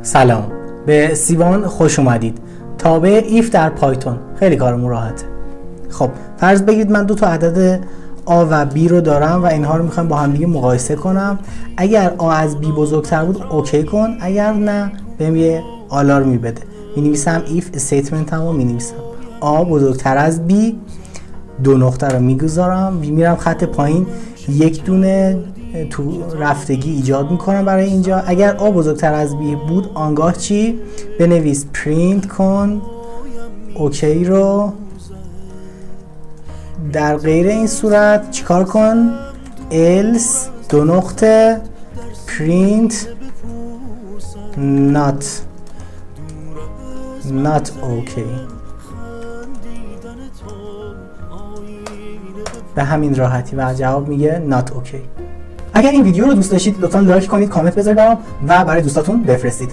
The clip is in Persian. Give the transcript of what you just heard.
سلام، به سیوان خوش اومدید. تابع ایف در پایتون خیلی کارمون راحته. خب فرض بگیرید من دو تا عدد A و B رو دارم و اینها رو میخوام با هم دیگه مقایسه کنم. اگر A از B بزرگتر بود اوکی کن، اگر نه بهم یه آلارمی بده. مینویسم ایف استیتمنت هم رو مینویسم A بزرگتر از B، دو نقطه رو میگذارم، میرم خط پایین، یک دونه تو رفتگی ایجاد میکنم برای اینجا. اگر A بزرگتر از B بود آنگاه چی؟ بنویس پرینت کن اوکی رو. در غیر این صورت چیکار کن؟ else دو نقطه print not okay. به همین راحتی و جواب میگه not okay. اگر این ویدیو رو دوست داشتید لطفا لایک کنید، کامنت بذارید برام و برای دوستاتون بفرستید.